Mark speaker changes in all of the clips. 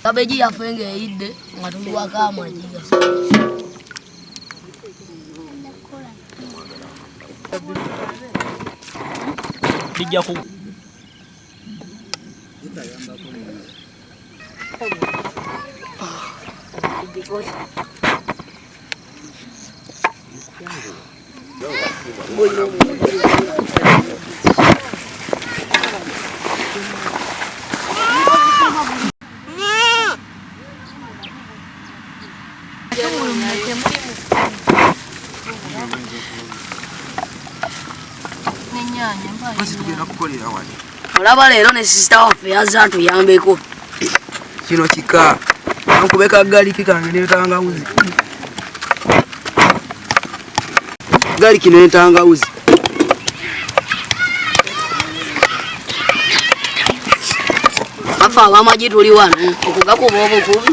Speaker 1: Cabbage yafenge idde nga tuluwako amajiga.
Speaker 2: Dijja ku
Speaker 1: olaba leero ne sisita waffe yazze atuyambeko.
Speaker 3: Kino kika nkubeka galiki kange n'entangawuzi. Galiki n'entangawuzi.
Speaker 1: Afa ab'amagi tuli wano okugakuba obukubi.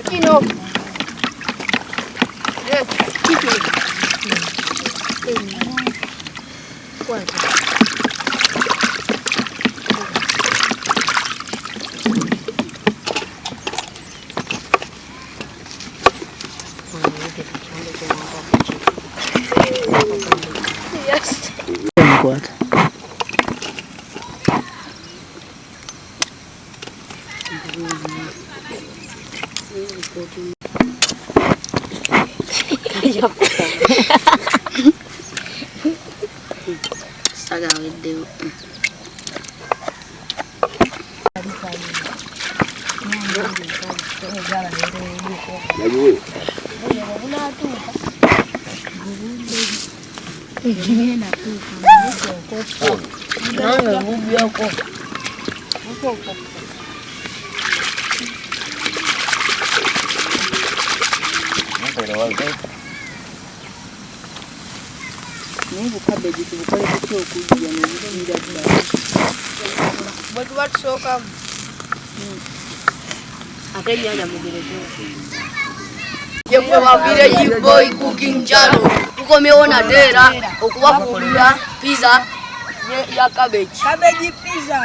Speaker 4: Kino. Yes, kino. Yes.
Speaker 1: What? Saga video.
Speaker 4: Nibu cabbage tubukole kutyo okujja n'ebirungi ddala. Bwe tuba tusooka
Speaker 1: Ate ennyanja mugereko.
Speaker 4: ye kuba Village Boy Cooking Channel.
Speaker 1: Tukomyewo nate era okubafuulira pizza ya cabbage.
Speaker 4: Cabbage pizza.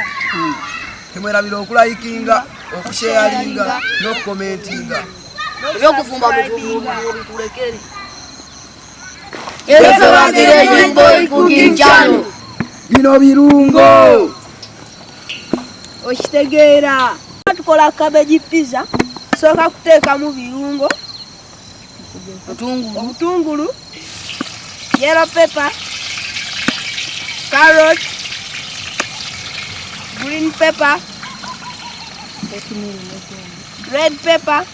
Speaker 3: Temwerabira okulayikinga, okusharinga n'okukomentinga.
Speaker 1: Ebyokufumba bitulekere.
Speaker 4: Yes, Village Boy Cooking Channel.
Speaker 3: Bino birungo.
Speaker 4: Okitegeera. Tukola cabbage pizza. Sooka kuteekamu birungo. Obutungulu, yellow pepper, carrot, green pepper, red pepper,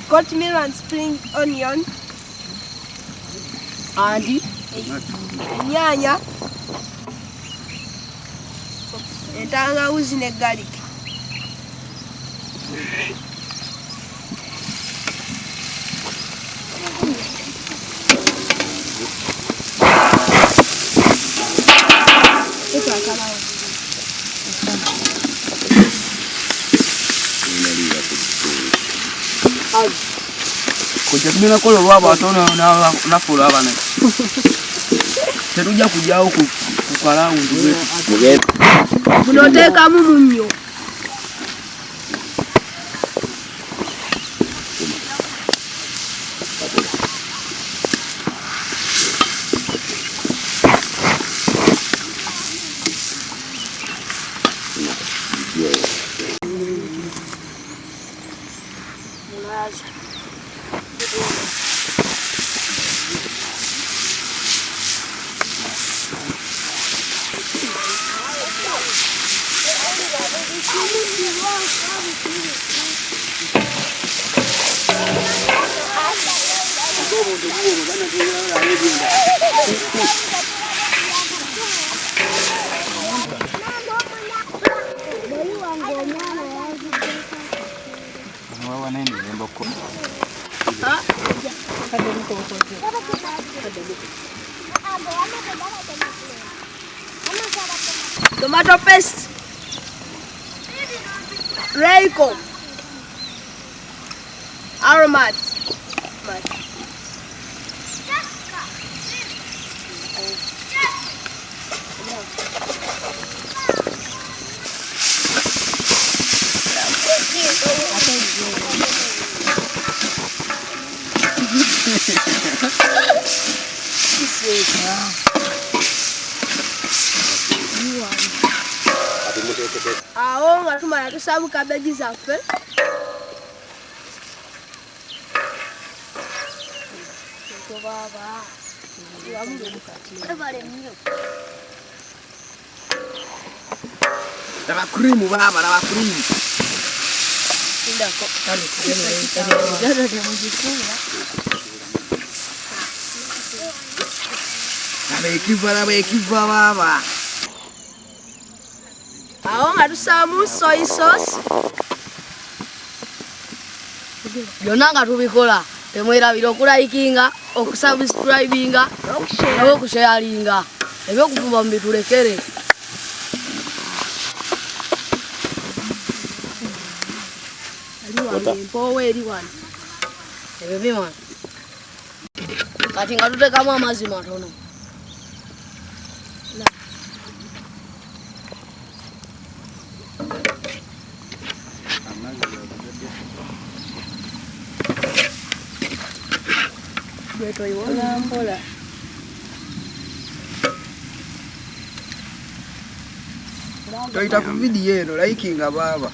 Speaker 4: cottonmeal and spring onion,
Speaker 1: Andi
Speaker 4: ennyaanya, entangawuzi ne garlic.
Speaker 3: Kujja tugenda kukola olwabo ate nafuula abana. Tetujja kujyawo ku kalawundi.
Speaker 4: Buno oteekamu munnyo. Tomato paste, Reiko, aromat, aho nga tumala tusaamu cabbage zaffe.
Speaker 3: Laba cream baba, laba cream. Laba ekiva baba.
Speaker 4: Aho nga tusaamu soy sauce.
Speaker 1: byonna nga tubikola temwerabira okulayikinga okusubscribinga n'okusharinga ebyokufumba mbitulekere.
Speaker 4: Empowe eri wano.
Speaker 1: Ebyo bimala kati nga tutekamu amazzi matono.
Speaker 4: Mpola.
Speaker 3: Toita ku video eno likinga baba.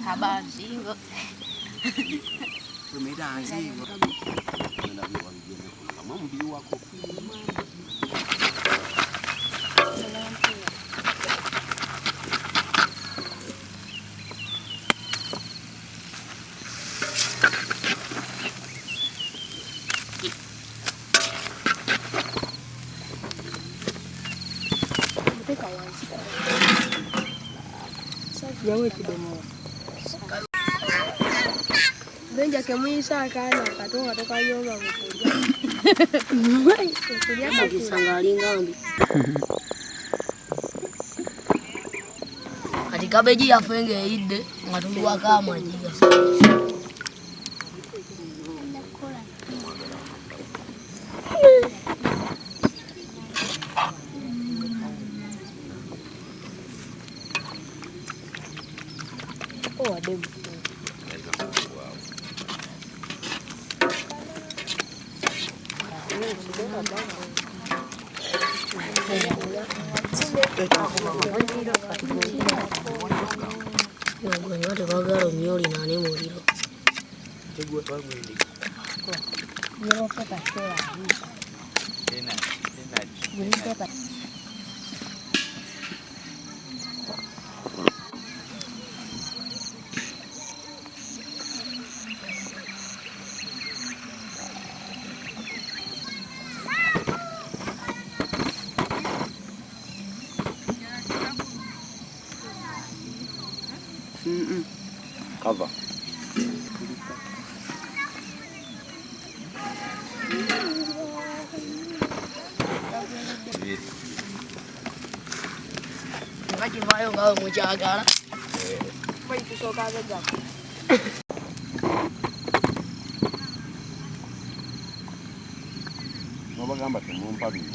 Speaker 1: Cabbage.
Speaker 4: Benja kemuyisa akaana akato nga tokayomba mukulya.
Speaker 1: Mugisanga alingambi. Kati cabbage yaffe ng'eyidde nga tuliwako amagi gasa. Gwe tebagala nnyo olina ne muliro.
Speaker 5: Cover.
Speaker 1: Vayo ngawe mukyagala.
Speaker 5: Nobagamba temumpa bino.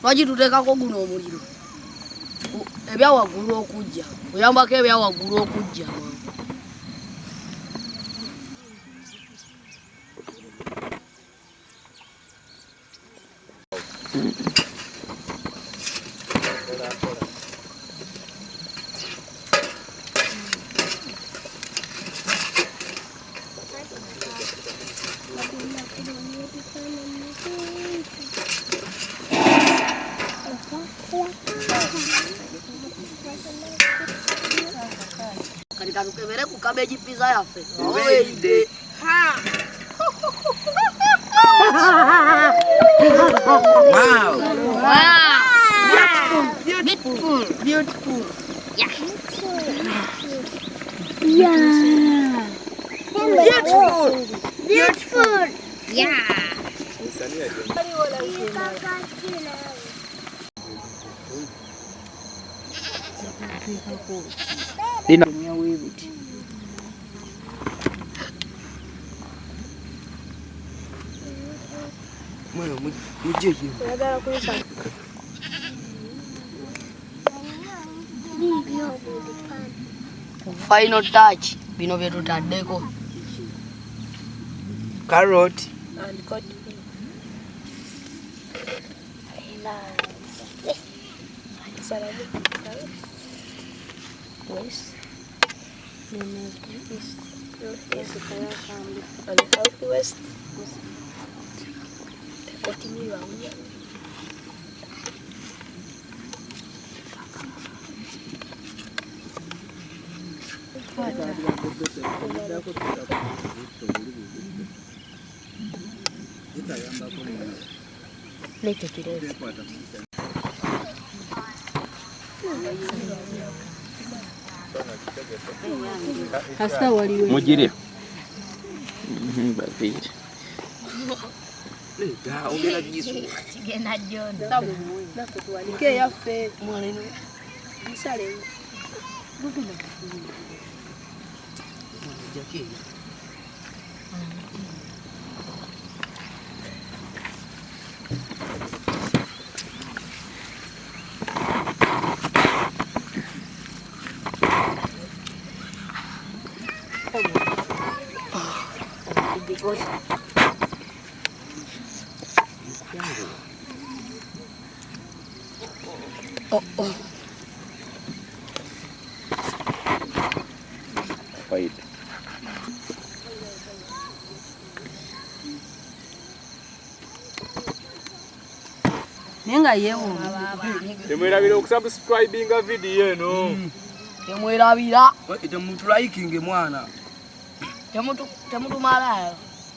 Speaker 1: Lwaki tuteekako guno omuliro? Ebyawaggulu okujja. Oyambako ebyawaggulu okujja. Kali katukebere ku cabbage pizza yaffe. Oweide.
Speaker 3: Wow.
Speaker 1: Beautiful. Beautiful. Yeah. Beautiful. Beautiful. Yeah.
Speaker 3: Dina. Mwana mujje hiyo.
Speaker 1: Final touch. Bino bye tutaddeko.
Speaker 3: Carrot.
Speaker 4: And cut. West, east, northeast, and southwest. Continue on. Lete kidogo. Hasta waliwe.
Speaker 5: Mujire. Babiri.
Speaker 3: Da ongera jisu.
Speaker 1: Kigenda John.
Speaker 4: Nakutwalike yaffe mwalino. Misale. Bugina.
Speaker 3: Jackie.
Speaker 1: Oh.
Speaker 5: Wait.
Speaker 4: Nenga yewo.
Speaker 2: Temwerabira okusubscribinga video eno.
Speaker 1: Temwerabira.
Speaker 3: Ite muntu liking mwana.
Speaker 1: Temutu malayo.